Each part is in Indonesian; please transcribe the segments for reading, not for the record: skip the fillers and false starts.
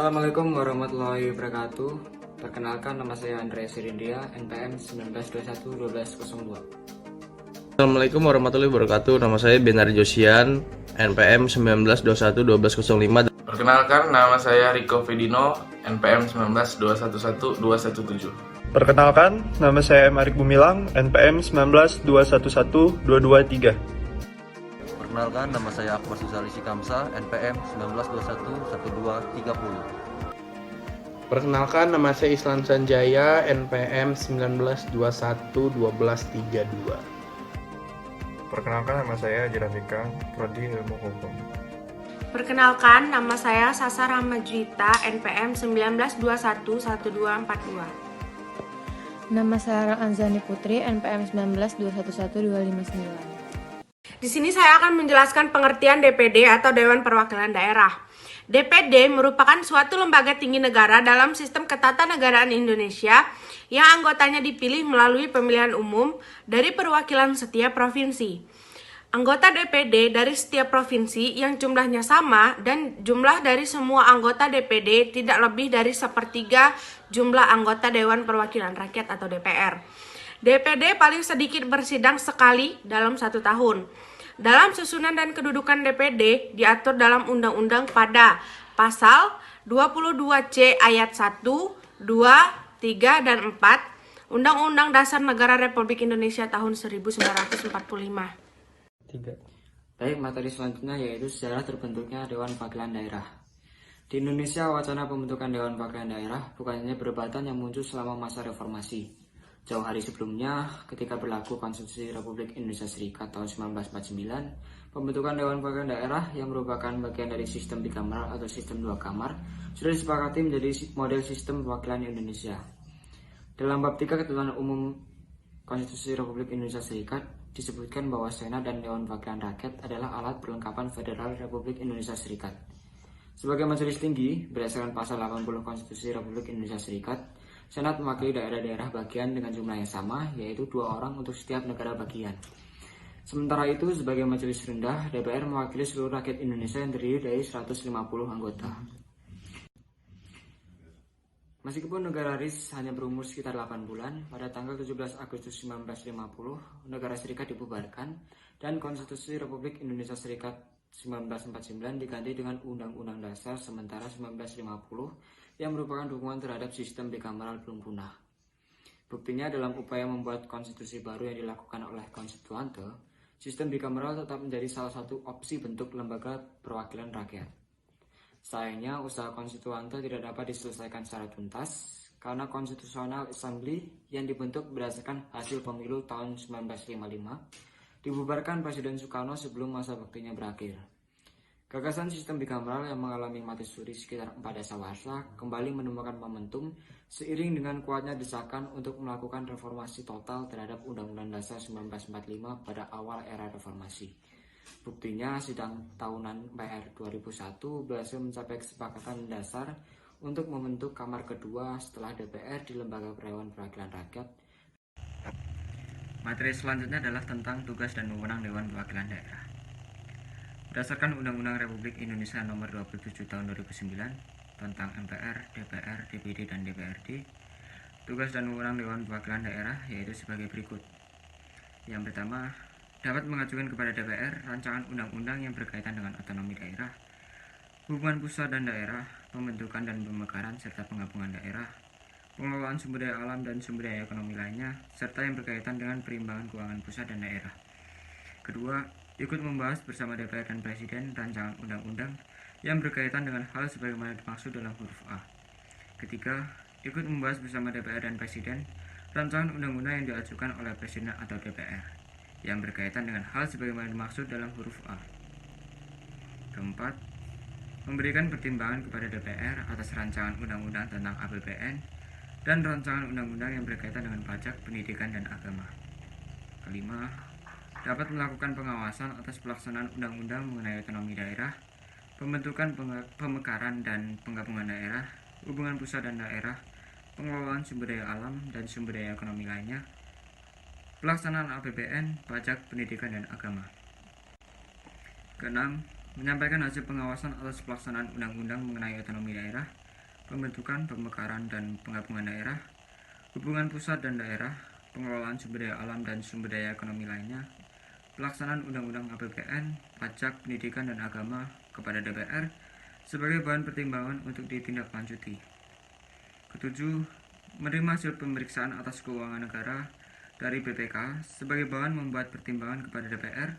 Assalamualaikum warahmatullahi wabarakatuh. Perkenalkan, nama saya Andre Sirindia, NPM 1921-1202. Assalamualaikum warahmatullahi wabarakatuh. Nama saya Benar Josian, NPM 1921-1205. Perkenalkan, nama saya Rico Fedino, NPM 19211217. Perkenalkan, nama saya Marik Bumilang, NPM 19211223. Perkenalkan, nama saya Akbar Susalisi Kamsa, NPM 19211230. Perkenalkan, nama saya Islan Sanjaya, NPM 19211232. Perkenalkan, nama saya Jirafika, Prodi Ilmu Hukum. Perkenalkan, nama saya Sasa Ramajwita, NPM 19211242. Nama saya Anzani Putri, NPM 19211259. Di sini saya akan menjelaskan pengertian DPD atau Dewan Perwakilan Daerah. DPD merupakan suatu lembaga tinggi negara dalam sistem ketatanegaraan Indonesia yang anggotanya dipilih melalui pemilihan umum dari perwakilan setiap provinsi. Anggota DPD dari setiap provinsi yang jumlahnya sama dan jumlah dari semua anggota DPD tidak lebih dari sepertiga jumlah anggota Dewan Perwakilan Rakyat atau DPR. DPD paling sedikit bersidang sekali dalam 1 tahun. Dalam susunan dan kedudukan DPD diatur dalam Undang-Undang pada Pasal 22C ayat 1, 2, 3, dan 4 Undang-Undang Dasar Negara Republik Indonesia tahun 1945. Baik, materi selanjutnya yaitu sejarah terbentuknya Dewan Perwakilan Daerah. Di Indonesia, wacana pembentukan Dewan Perwakilan Daerah bukan hanya perdebatan yang muncul selama masa reformasi. Jauh hari sebelumnya, ketika berlaku Konstitusi Republik Indonesia Serikat tahun 1949, pembentukan Dewan Perwakilan Daerah yang merupakan bagian dari sistem bikameral atau sistem 2 kamar sudah disepakati menjadi model sistem perwakilan Indonesia. Dalam bab 3 Ketentuan Umum Konstitusi Republik Indonesia Serikat disebutkan bahwa Senat dan Dewan Perwakilan Rakyat adalah alat perlengkapan Federal Republik Indonesia Serikat. Sebagai majelis tinggi, berdasarkan pasal 80 Konstitusi Republik Indonesia Serikat, Senat mewakili daerah-daerah bagian dengan jumlah yang sama, yaitu 2 orang untuk setiap negara bagian. Sementara itu, sebagai majelis rendah, DPR mewakili seluruh rakyat Indonesia yang terdiri dari 150 anggota. Meskipun negara RIS hanya berumur sekitar 8 bulan, pada tanggal 17 Agustus 1950, negara serikat dibubarkan dan Konstitusi Republik Indonesia Serikat 1949 diganti dengan Undang-Undang Dasar Sementara 1950 yang merupakan dukungan terhadap sistem bikameral belum punah. Buktinya, dalam upaya membuat konstitusi baru yang dilakukan oleh konstituante, sistem bikameral tetap menjadi salah satu opsi bentuk lembaga perwakilan rakyat. Sayangnya, usaha konstituante tidak dapat diselesaikan secara tuntas karena Constitutional Assembly yang dibentuk berdasarkan hasil pemilu tahun 1955 dibubarkan Presiden Soekarno sebelum masa baktinya berakhir. Gagasan sistem bikameral yang mengalami mati suri sekitar 4 dasawarsa kembali menemukan momentum seiring dengan kuatnya desakan untuk melakukan reformasi total terhadap Undang-Undang Dasar 1945 pada awal era reformasi. Buktinya, sidang tahunan PR 2001 berhasil mencapai kesepakatan dasar untuk membentuk kamar kedua setelah DPR di Lembaga Dewan Perwakilan Rakyat. Materi selanjutnya adalah tentang tugas dan wewenang Dewan Perwakilan Daerah. Berdasarkan Undang-Undang Republik Indonesia Nomor 27 Tahun 2009 tentang MPR, DPR, DPD, dan DPRD, tugas dan wewenang Dewan Perwakilan Daerah yaitu sebagai berikut. Yang pertama, dapat mengajukan kepada DPR rancangan undang-undang yang berkaitan dengan otonomi daerah, hubungan pusat dan daerah, pembentukan dan pemekaran serta penggabungan daerah, pengelolaan sumber daya alam dan sumber daya ekonomi lainnya, serta yang berkaitan dengan perimbangan keuangan pusat dan daerah. Kedua, ikut membahas bersama DPR dan Presiden rancangan undang-undang yang berkaitan dengan hal sebagaimana dimaksud dalam huruf A. Ketiga, ikut membahas bersama DPR dan Presiden rancangan undang-undang yang diajukan oleh Presiden atau DPR yang berkaitan dengan hal sebagaimana dimaksud dalam huruf A. Keempat, memberikan pertimbangan kepada DPR atas rancangan undang-undang tentang APBN dan rancangan undang-undang yang berkaitan dengan pajak, pendidikan, dan agama. Kelima, dapat melakukan pengawasan atas pelaksanaan undang-undang mengenai otonomi daerah, pembentukan, pemekaran, dan penggabungan daerah, hubungan pusat dan daerah, pengelolaan sumber daya alam dan sumber daya ekonomi lainnya, pelaksanaan APBN, pajak, pendidikan, dan agama. Keenam, menyampaikan hasil pengawasan atas pelaksanaan undang-undang mengenai otonomi daerah, pembentukan, pemekaran, dan penggabungan daerah, hubungan pusat dan daerah, pengelolaan sumber daya alam dan sumber daya ekonomi lainnya, pelaksanaan undang-undang APBN, pajak, pendidikan, dan agama kepada DPR sebagai bahan pertimbangan untuk ditindaklanjuti. Ketujuh, menerima hasil pemeriksaan atas keuangan negara dari BPK sebagai bahan membuat pertimbangan kepada DPR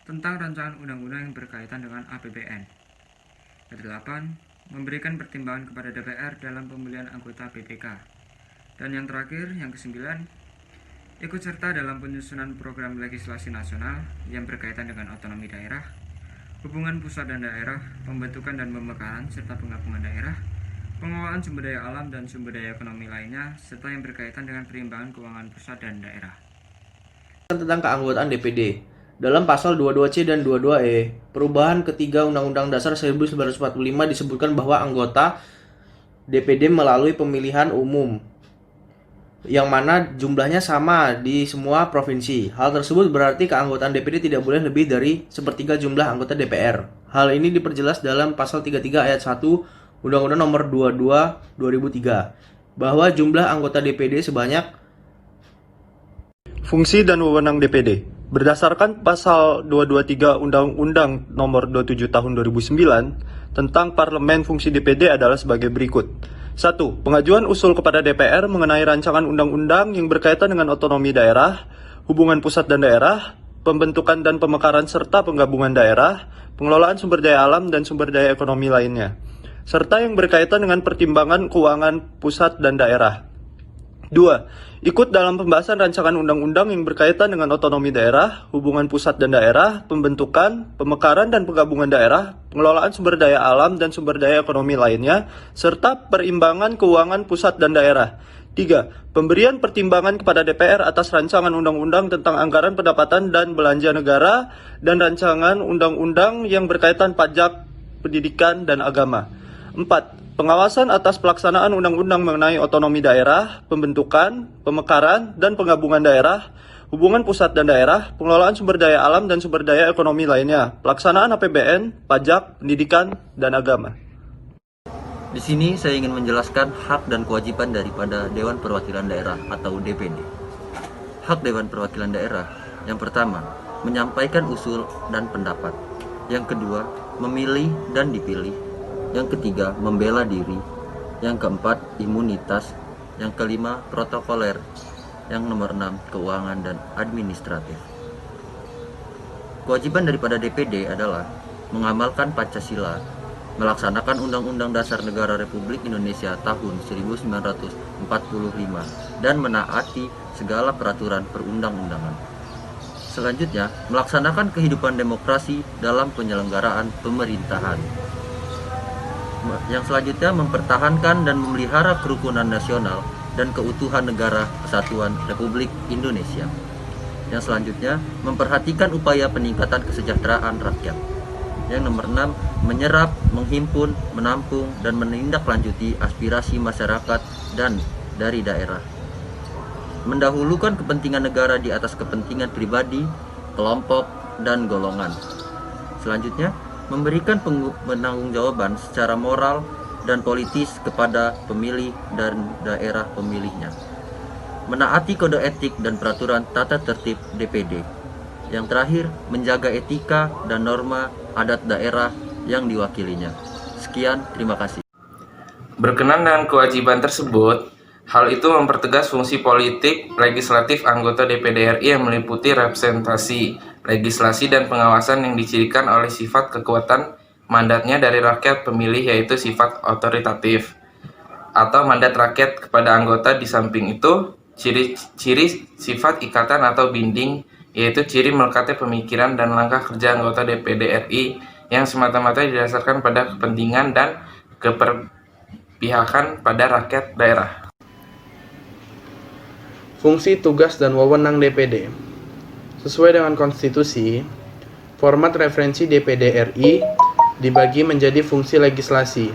tentang rancangan undang-undang yang berkaitan dengan APBN. Kedelapan, memberikan pertimbangan kepada DPR dalam pemilihan anggota BPK. Dan yang terakhir, yang kesembilan, ikut serta dalam penyusunan program legislasi nasional yang berkaitan dengan otonomi daerah, hubungan pusat dan daerah, pembentukan dan pemekaran serta penggabungan daerah, pengelolaan sumber daya alam dan sumber daya ekonomi lainnya, serta yang berkaitan dengan perimbangan keuangan pusat dan daerah. Tentang keanggotaan DPD. Dalam pasal 22C dan 22E, perubahan ketiga Undang-Undang Dasar 1945 disebutkan bahwa anggota DPD melalui pemilihan umum yang mana jumlahnya sama di semua provinsi. Hal tersebut berarti keanggotaan DPD tidak boleh lebih dari sepertiga jumlah anggota DPR. Hal ini diperjelas dalam pasal 33 ayat 1 Undang-Undang Nomor 22 2003 bahwa jumlah anggota DPD sebanyak. Fungsi dan wewenang DPD. Berdasarkan pasal 223 Undang-Undang Nomor 27 Tahun 2009 tentang Parlemen, fungsi DPD adalah sebagai berikut. 1. Pengajuan usul kepada DPR mengenai rancangan undang-undang yang berkaitan dengan otonomi daerah, hubungan pusat dan daerah, pembentukan dan pemekaran serta penggabungan daerah, pengelolaan sumber daya alam dan sumber daya ekonomi lainnya, serta yang berkaitan dengan pertimbangan keuangan pusat dan daerah. 2. Ikut dalam pembahasan rancangan undang-undang yang berkaitan dengan otonomi daerah, hubungan pusat dan daerah, pembentukan, pemekaran dan penggabungan daerah, pengelolaan sumber daya alam dan sumber daya ekonomi lainnya, serta perimbangan keuangan pusat dan daerah. 3. Pemberian pertimbangan kepada DPR atas rancangan undang-undang tentang anggaran pendapatan dan belanja negara dan rancangan undang-undang yang berkaitan pajak, pendidikan, dan agama. 4. Pengawasan atas pelaksanaan undang-undang mengenai otonomi daerah, pembentukan, pemekaran, dan penggabungan daerah, hubungan pusat dan daerah, pengelolaan sumber daya alam dan sumber daya ekonomi lainnya, pelaksanaan APBN, pajak, pendidikan, dan agama. Di sini saya ingin menjelaskan hak dan kewajiban daripada Dewan Perwakilan Daerah atau DPD. Hak Dewan Perwakilan Daerah, yang pertama, menyampaikan usul dan pendapat. Yang kedua, memilih dan dipilih. Yang ketiga, membela diri. Yang keempat, imunitas. Yang kelima, protokoler. Yang nomor 6, keuangan dan administratif. Kewajiban daripada DPD adalah mengamalkan Pancasila, melaksanakan Undang-Undang Dasar Negara Republik Indonesia tahun 1945, dan menaati segala peraturan perundang-undangan. Selanjutnya, melaksanakan kehidupan demokrasi dalam penyelenggaraan pemerintahan. Yang selanjutnya, mempertahankan dan memelihara kerukunan nasional dan keutuhan negara kesatuan Republik Indonesia. Yang selanjutnya, memperhatikan upaya peningkatan kesejahteraan rakyat. Yang nomor 6, menyerap, menghimpun, menampung, dan menindaklanjuti aspirasi masyarakat dan dari daerah. Mendahulukan kepentingan negara di atas kepentingan pribadi, kelompok, dan golongan. Selanjutnya, memberikan penanggung-jawaban secara moral dan politis kepada pemilih dan daerah pemilihnya. Menaati kode etik dan peraturan tata tertib DPD. Yang terakhir, menjaga etika dan norma adat daerah yang diwakilinya. Sekian, terima kasih. Berkenan dengan kewajiban tersebut, hal itu mempertegas fungsi politik legislatif anggota DPD RI yang meliputi representasi, legislasi, dan pengawasan yang dicirikan oleh sifat kekuatan mandatnya dari rakyat pemilih, yaitu sifat otoritatif atau mandat rakyat kepada anggota. Di samping itu, ciri sifat ikatan atau binding, yaitu ciri melekatnya pemikiran dan langkah kerja anggota DPD RI yang semata-mata didasarkan pada kepentingan dan keberpihakan pada rakyat daerah. Fungsi, tugas, dan wewenang DPD. Sesuai dengan konstitusi, format referensi DPD RI dibagi menjadi fungsi legislasi,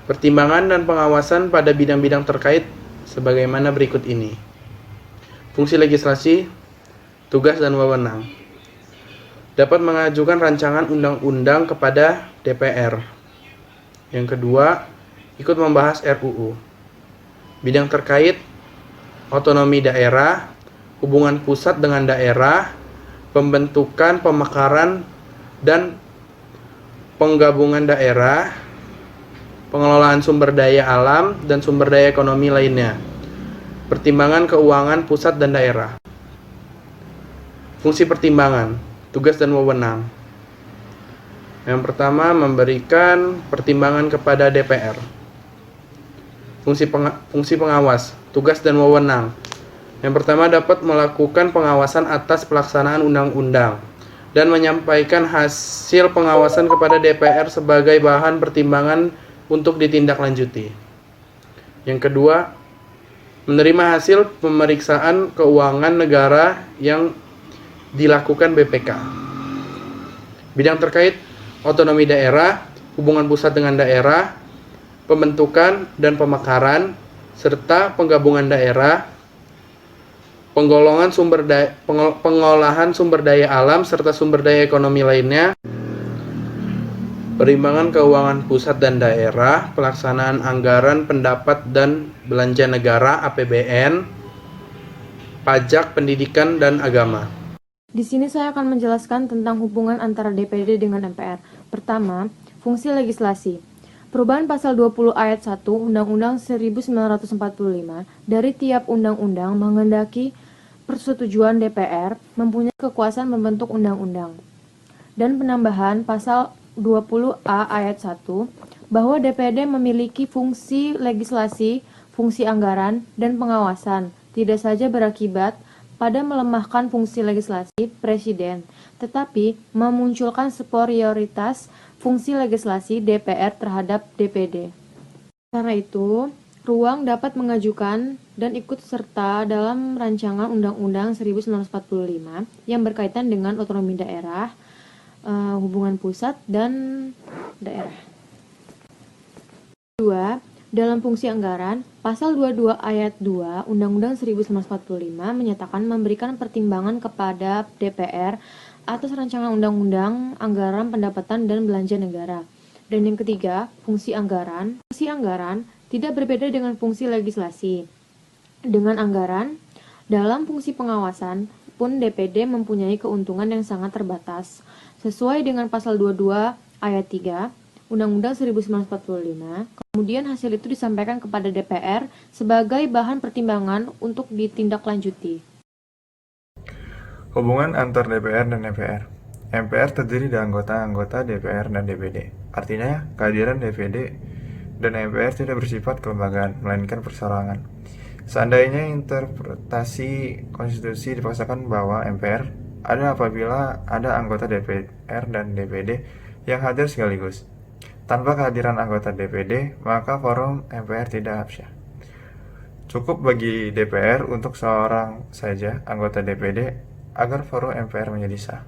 pertimbangan dan pengawasan pada bidang-bidang terkait sebagaimana berikut ini. Fungsi legislasi, tugas dan wewenang. Dapat mengajukan rancangan undang-undang kepada DPR. Yang kedua, ikut membahas RUU. Bidang terkait otonomi daerah, hubungan pusat dengan daerah, pembentukan, pemekaran, dan penggabungan daerah, pengelolaan sumber daya alam, dan sumber daya ekonomi lainnya, pertimbangan keuangan pusat dan daerah. Fungsi pertimbangan, tugas dan wewenang. Yang pertama, memberikan pertimbangan kepada DPR. Fungsi pengawas, tugas dan wewenang. Yang pertama, dapat melakukan pengawasan atas pelaksanaan undang-undang dan menyampaikan hasil pengawasan kepada DPR sebagai bahan pertimbangan untuk ditindaklanjuti. Yang kedua, menerima hasil pemeriksaan keuangan negara yang dilakukan BPK. Bidang terkait otonomi daerah, hubungan pusat dengan daerah, pembentukan dan pemekaran, serta penggabungan daerah, pengolahan sumber daya alam serta sumber daya ekonomi lainnya, perimbangan keuangan pusat dan daerah, pelaksanaan anggaran pendapat dan belanja negara APBN, pajak, pendidikan, dan agama. Di sini saya akan menjelaskan tentang hubungan antara DPD dengan MPR. Pertama, fungsi legislasi. Perubahan pasal 20 ayat 1 Undang-Undang 1945 dari tiap undang-undang menghendaki persetujuan DPR mempunyai kekuasaan membentuk undang-undang. Dan penambahan pasal 20A ayat 1 bahwa DPD memiliki fungsi legislasi, fungsi anggaran, dan pengawasan, tidak saja berakibat pada melemahkan fungsi legislasi Presiden, tetapi memunculkan superioritas fungsi legislasi DPR terhadap DPD. Karena itu, ruang dapat mengajukan dan ikut serta dalam rancangan Undang-Undang 1945 yang berkaitan dengan otonomi daerah, hubungan pusat dan daerah. 2. Dalam fungsi anggaran, pasal 22 ayat 2 Undang-Undang 1945 menyatakan memberikan pertimbangan kepada DPR atas rancangan undang-undang, anggaran, pendapatan, dan belanja negara. Dan yang ketiga, fungsi anggaran. Fungsi anggaran tidak berbeda dengan fungsi legislasi. Dengan anggaran, dalam fungsi pengawasan pun DPD mempunyai keuntungan yang sangat terbatas. Sesuai dengan pasal 22 ayat 3 Undang-Undang 1945, kemudian hasil itu disampaikan kepada DPR sebagai bahan pertimbangan untuk ditindaklanjuti. Hubungan antar DPR dan MPR. MPR terdiri dari anggota-anggota DPR dan DPD. Artinya, kehadiran DPD dan MPR tidak bersifat kelembagaan, melainkan perseorangan. Seandainya interpretasi konstitusi dipaksakan bahwa MPR ada apabila ada anggota DPR dan DPD yang hadir sekaligus. Tanpa kehadiran anggota DPD, maka forum MPR tidak absah. Cukup bagi DPR untuk seorang saja anggota DPD agar forum MPR menjadi sah.